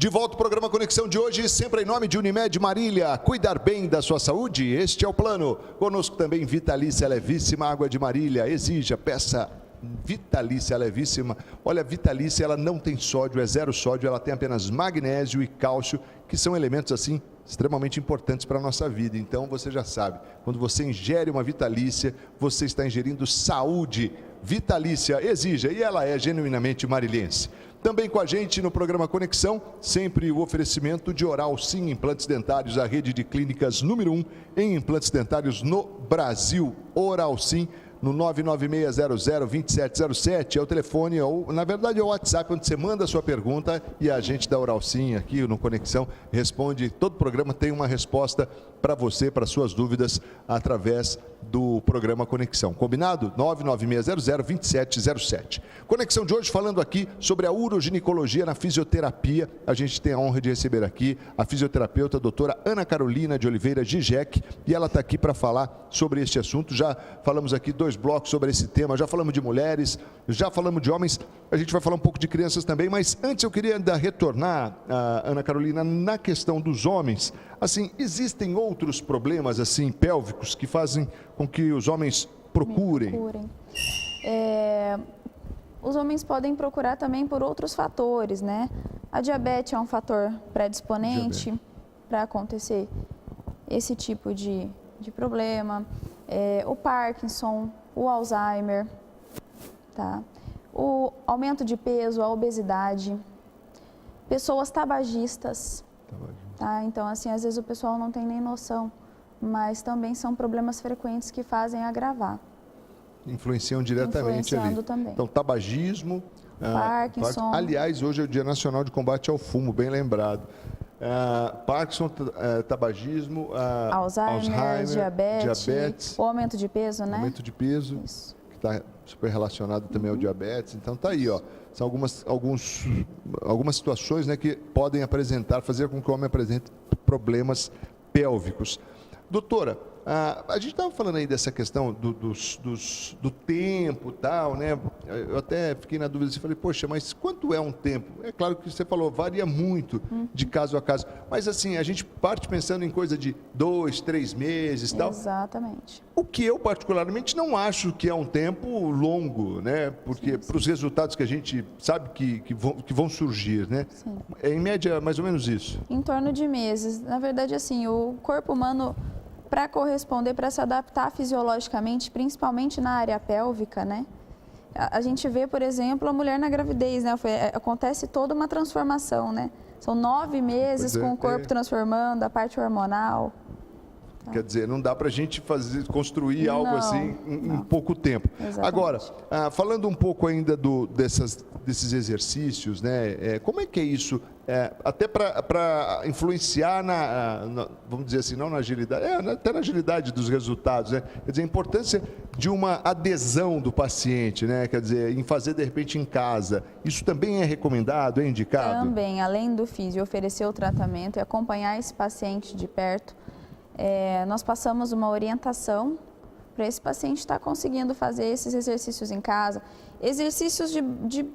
De volta ao programa Conexão de hoje, sempre em nome de Unimed Marília. Cuidar bem da sua saúde, este é o plano. Conosco também Vitalícia Levíssima, água de Marília. Exija, peça Vitalícia Levíssima. Olha, a Vitalícia, ela não tem sódio, é zero sódio, ela tem apenas magnésio e cálcio, que são elementos assim extremamente importantes para a nossa vida. Então você já sabe, quando você ingere uma Vitalícia, você está ingerindo saúde. Vitalícia, exija, e ela é genuinamente marilhense. Também com a gente no programa Conexão, sempre o oferecimento de Oral Sim Implantes Dentários, a rede de clínicas número 1 em implantes dentários no Brasil. Oral Sim, no 996002707, é o telefone, ou na verdade é o WhatsApp, onde você manda a sua pergunta e a gente da Oral Sim aqui no Conexão responde. Todo programa tem uma resposta para você, para suas dúvidas, através do programa Conexão. Combinado? 996002707. Conexão de hoje falando aqui sobre a uroginecologia na fisioterapia. A gente tem a honra de receber aqui a fisioterapeuta a doutora Ana Carolina de Oliveira Gijek, e ela está aqui para falar sobre este assunto. Já falamos aqui 2 blocos sobre esse tema, já falamos de mulheres, já falamos de homens, a gente vai falar um pouco de crianças também, mas antes eu queria ainda retornar, Ana Carolina, na questão dos homens. Assim, existem outros problemas assim pélvicos que fazem com que os homens procurem? Os homens podem procurar também por outros fatores, né? A diabetes é um fator predisponente para acontecer esse tipo de problema. O Parkinson, o Alzheimer, tá? O aumento de peso, a obesidade, pessoas tabagistas, tá? Então, assim, às vezes o pessoal não tem nem noção, mas também são problemas frequentes que fazem agravar. Influenciam diretamente ali. Também. Então, tabagismo, Parkinson. Aliás, hoje é o Dia Nacional de Combate ao Fumo, bem lembrado. Parkinson, tabagismo, Alzheimer, diabetes, o aumento de peso, né? Aumento de peso, isso, que está super relacionado também ao diabetes. Então, tá aí, ó. São algumas situações, né, que podem fazer com que o homem apresente problemas pélvicos. Doutora, a gente estava falando aí dessa questão do tempo e tal, né? Eu até fiquei na dúvida, falei, poxa, mas quanto é um tempo? É claro que você falou, varia muito de caso a caso, mas assim, a gente parte pensando em coisa de 2, 3 meses e tal. Exatamente. O que eu particularmente não acho que é um tempo longo, né? Porque para os resultados que a gente sabe que vão surgir, né? Sim. É em média mais ou menos isso. Em torno de meses. Na verdade, assim, o corpo humano, para corresponder, para se adaptar fisiologicamente, principalmente na área pélvica, né? A gente vê, por exemplo, a mulher na gravidez, né? Acontece toda uma transformação, né? São 9 meses com o corpo transformando, a parte hormonal. Quer dizer, não dá para a gente construir algo assim em pouco tempo. Exatamente. Agora, falando um pouco ainda desses exercícios, né? Como é que é isso? Até para influenciar vamos dizer assim, não na agilidade, até na agilidade dos resultados, né? Quer dizer, a importância de uma adesão do paciente, né? Quer dizer, em fazer de repente em casa. Isso também é recomendado, é indicado? Também, além do físio, oferecer o tratamento e acompanhar esse paciente de perto. Nós passamos uma orientação para esse paciente estar conseguindo fazer esses exercícios em casa, exercícios de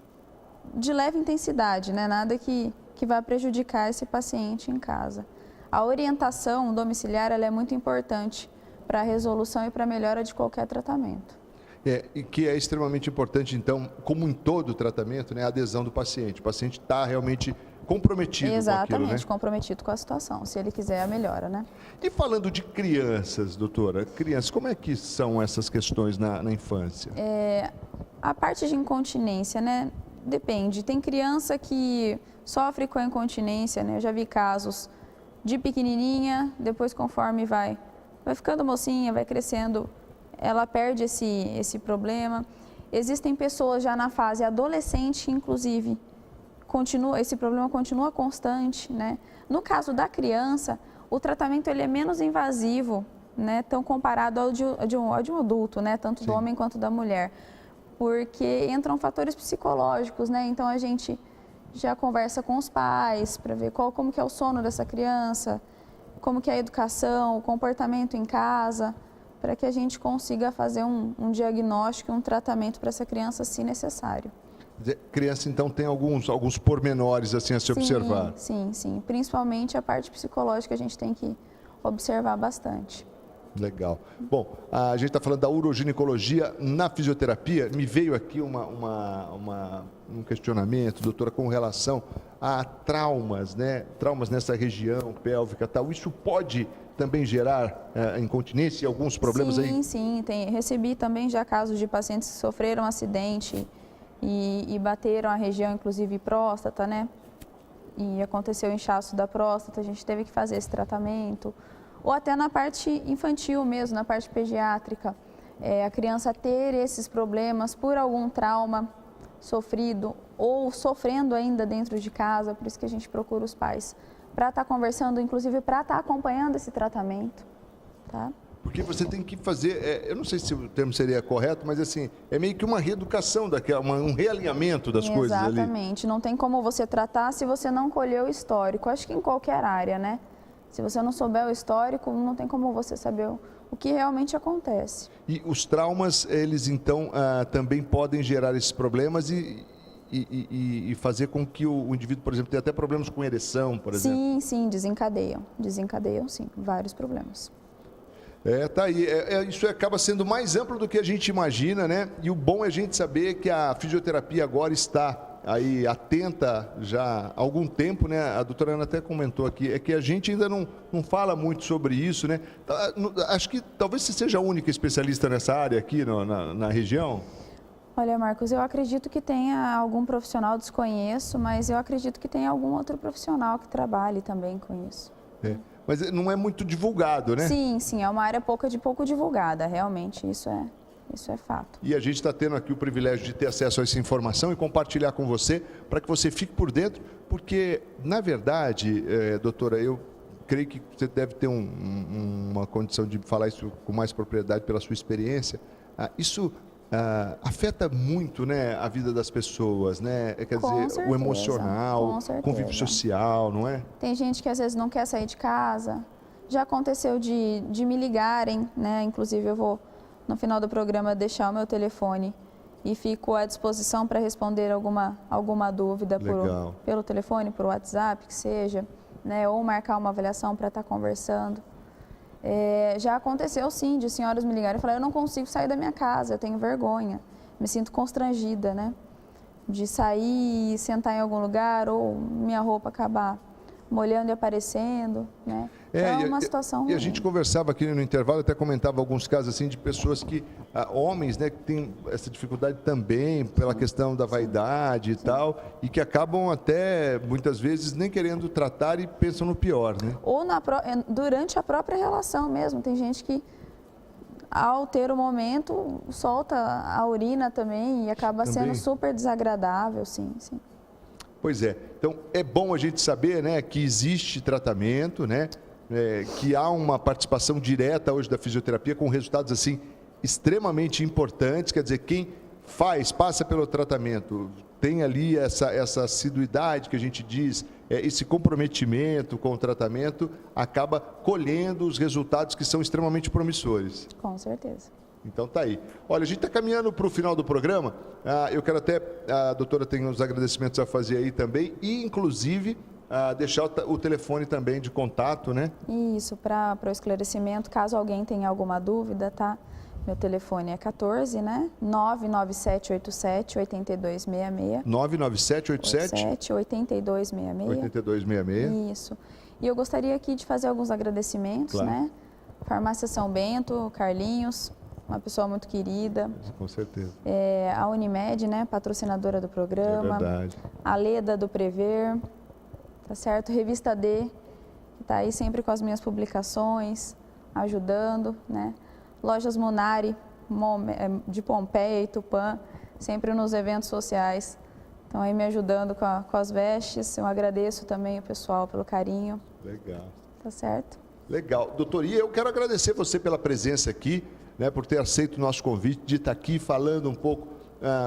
leve intensidade, né? Nada que vai prejudicar esse paciente em casa. A orientação domiciliar ela é muito importante para a resolução e para a melhora de qualquer tratamento. E que é extremamente importante, então, como em todo tratamento, né, a adesão do paciente. O paciente está realmente comprometido com aquilo, né? Comprometido com a situação, se ele quiser a melhora, né? E falando de crianças, doutora, como é que são essas questões na infância? A parte de incontinência, né? Depende. Tem criança que sofre com a incontinência, né? Eu já vi casos de pequenininha, depois conforme vai ficando mocinha, vai crescendo, ela perde esse problema. Existem pessoas já na fase adolescente, inclusive, esse problema continua constante, né? No caso da criança, o tratamento ele é menos invasivo, né? Tão comparado ao de um adulto, né? Tanto do homem quanto da mulher, porque entram fatores psicológicos, né? Então a gente já conversa com os pais para ver como que é o sono dessa criança, como que é a educação, o comportamento em casa, para que a gente consiga fazer um diagnóstico, um tratamento para essa criança, se necessário. Criança, então, tem alguns pormenores assim a se observar. Sim. Principalmente a parte psicológica a gente tem que observar bastante. Legal. Bom, a gente está falando da uroginecologia na fisioterapia. Me veio aqui um questionamento, doutora, com relação a traumas, né? Traumas nessa região pélvica e tal. Isso pode também gerar incontinência e alguns problemas aí? Sim. Recebi também já casos de pacientes que sofreram acidente e bateram a região, inclusive próstata, né? E aconteceu inchaço da próstata, a gente teve que fazer esse tratamento. Ou até na parte infantil mesmo, na parte pediátrica, a criança ter esses problemas por algum trauma sofrido ou sofrendo ainda dentro de casa, por isso que a gente procura os pais, para estar conversando, inclusive para estar acompanhando esse tratamento, tá? Porque você tem que fazer, eu não sei se o termo seria correto, mas assim, é meio que uma reeducação, um realinhamento das coisas ali. Exatamente, não tem como você tratar se você não colher o histórico, acho que em qualquer área, né? Se você não souber o histórico, não tem como você saber o que realmente acontece. E os traumas, eles então também podem gerar esses problemas e fazer com que o indivíduo, por exemplo, tenha até problemas com ereção, por exemplo? Sim, desencadeiam. Desencadeiam, sim, vários problemas. Tá aí. Isso acaba sendo mais amplo do que a gente imagina, né? E o bom é a gente saber que a fisioterapia agora está aí atenta já há algum tempo, né? A doutora Ana até comentou aqui, é que a gente ainda não fala muito sobre isso, né? Acho que talvez você seja a única especialista nessa área aqui na região. Olha, Marcos, eu acredito que tenha algum profissional, desconheço, mas eu acredito que tenha algum outro profissional que trabalhe também com isso. Mas não é muito divulgado, né? Sim, é uma área pouco divulgada, realmente, isso é fato. E a gente está tendo aqui o privilégio de ter acesso a essa informação e compartilhar com você, para que você fique por dentro, porque, na verdade, doutora, eu creio que você deve ter uma condição de falar isso com mais propriedade pela sua experiência. Isso afeta muito, né, a vida das pessoas, né? Quer dizer, certeza, o emocional, o convívio social, não é? Tem gente que às vezes não quer sair de casa. Já aconteceu de me ligarem, né? Inclusive eu vou, no final do programa, deixar o meu telefone e fico à disposição para responder alguma dúvida pelo telefone, por WhatsApp, que seja, né? Ou marcar uma avaliação para estar conversando. Já aconteceu sim, de senhoras me ligarem e falarem, eu não consigo sair da minha casa, eu tenho vergonha, me sinto constrangida, né? De sair e sentar em algum lugar ou minha roupa acabar molhando e aparecendo, né? É uma situação ruim. E a gente conversava aqui no intervalo, até comentava alguns casos assim de pessoas que, homens, né, que têm essa dificuldade também pela questão da vaidade e tal, e que acabam até, muitas vezes, nem querendo tratar e pensam no pior, né? Ou durante a própria relação mesmo, tem gente que, ao ter o momento, solta a urina também e acaba sendo super desagradável, sim. Pois é. Então, é bom a gente saber, né, que existe tratamento, né, que há uma participação direta hoje da fisioterapia com resultados, assim, extremamente importantes. Quer dizer, quem passa pelo tratamento, tem ali essa assiduidade que a gente diz, esse comprometimento com o tratamento, acaba colhendo os resultados que são extremamente promissores. Com certeza. Então tá aí. Olha, a gente está caminhando para o final do programa. Eu quero até, a doutora tem uns agradecimentos a fazer aí também, e inclusive deixar o telefone também de contato, né? Isso, para o esclarecimento, caso alguém tenha alguma dúvida, tá? Meu telefone é 14, né? 99787-8266. 99787? 8266. 8266. Isso. E eu gostaria aqui de fazer alguns agradecimentos, né? Farmácia São Bento, Carlinhos, uma pessoa muito querida. Com certeza. A Unimed, né? Patrocinadora do programa. É verdade. A Leda do Prever, tá certo? Revista D, que tá aí sempre com as minhas publicações, ajudando, né? Lojas Munari, de Pompeia e Tupã, sempre nos eventos sociais. Estão aí me ajudando com as vestes. Eu agradeço também o pessoal pelo carinho. Legal. Tá certo? Legal. Doutor, e eu quero agradecer você pela presença aqui, né, por ter aceito o nosso convite, de estar aqui falando um pouco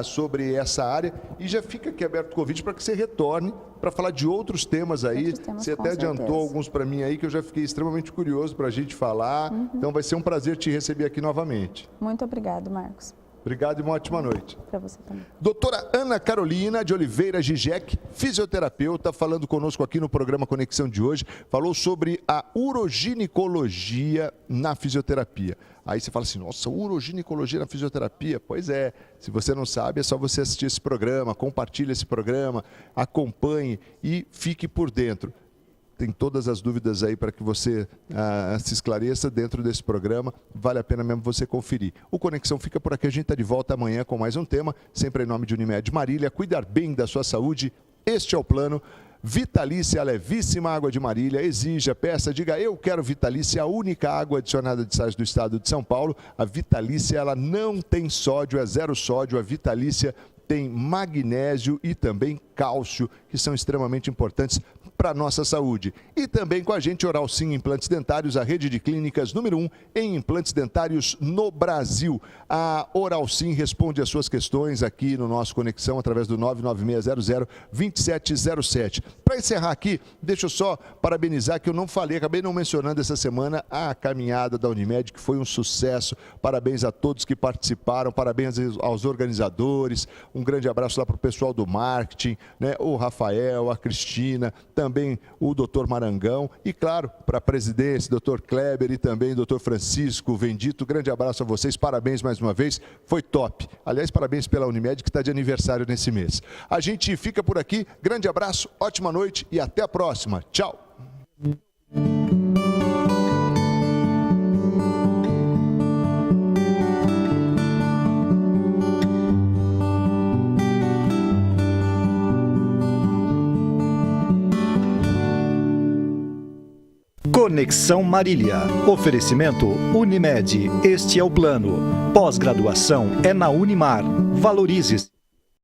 sobre essa área. E já fica aqui aberto o convite para que você retorne para falar de outros temas aí. Você até adiantou alguns para mim aí que eu já fiquei extremamente curioso para a gente falar. Então vai ser um prazer te receber aqui novamente. Muito obrigado, Marcos. Obrigado e uma ótima noite. Para você também. Doutora Ana Carolina de Oliveira Gigec, fisioterapeuta, falando conosco aqui no programa Conexão de hoje, falou sobre a uroginecologia na fisioterapia. Aí você fala assim, nossa, uroginecologia na fisioterapia? Pois é, se você não sabe, é só você assistir esse programa, compartilhe esse programa, acompanhe e fique por dentro. Tem todas as dúvidas aí para que você se esclareça dentro desse programa. Vale a pena mesmo você conferir. O Conexão fica por aqui. A gente está de volta amanhã com mais um tema. Sempre em nome de Unimed Marília. Cuidar bem da sua saúde. Este é o plano. Vitalícia, a levíssima água de Marília. Exija, peça, diga, eu quero Vitalícia, a única água adicionada de sais do estado de São Paulo. A Vitalícia, ela não tem sódio, é zero sódio. A Vitalícia tem magnésio e também cálcio, que são extremamente importantes para a nossa saúde. E também com a gente, Oral Sim Implantes Dentários, a rede de clínicas número 1 em implantes dentários no Brasil. A Oral Sim responde às suas questões aqui no nosso Conexão através do 99600-2707. Para encerrar aqui, deixa eu só parabenizar, que eu não falei, acabei não mencionando essa semana, a caminhada da Unimed, que foi um sucesso. Parabéns a todos que participaram, parabéns aos organizadores, um grande abraço lá para o pessoal do marketing, né? O Rafael, a Cristina, também o doutor Marangão e, claro, para a presidência, doutor Kleber e também doutor Francisco Vendito. Grande abraço a vocês, parabéns mais uma vez, foi top. Aliás, parabéns pela Unimed, que está de aniversário nesse mês. A gente fica por aqui, grande abraço, ótima noite e até a próxima. Tchau! Conexão Marília. Oferecimento Unimed. Este é o plano. Pós-graduação é na Unimar. Valorize-se.